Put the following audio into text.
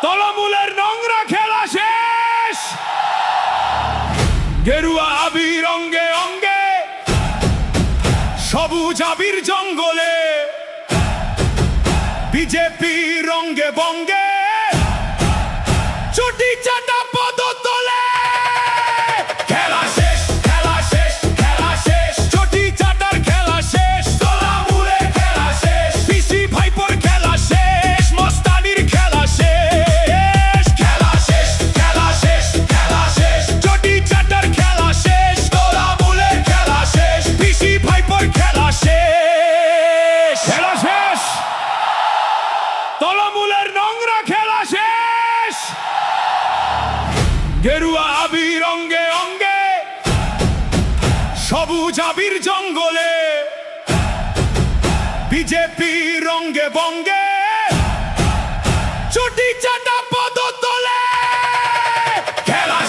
তলমূলের নোংরা খেলা শেষ। গেরুয়া আবির অঙ্গে অঙ্গে, সবুজ আবির জঙ্গলে, বিজেপি রঙ্গে বঙ্গে, চটি চাটা পদতলে। খেলা শেষ, খেলা শেষ, খেলা শেষ, চটি চাটার খেলা শেষ, তলামূলের খেলা শেষ, পিসি ভাইপোর খেলা শেষ, মস্তানির খেলা শেষ। খেলা শেষ, খেলা শেষ, খেলা শেষ, চটি চাটার খেলা শেষ, তলামূলের খেলা শেষ, পিসি ভাইপোর খেলা শেষ। খেলা শেষ, তলমূলের নোংরা খেলা শেষ। গেরুয়া আবির অঙ্গে অঙ্গে, সবুজ আবির জঙ্গলে, বিজেপি রঙ্গে বঙ্গে, চটি চাটা পদতলে। খেলা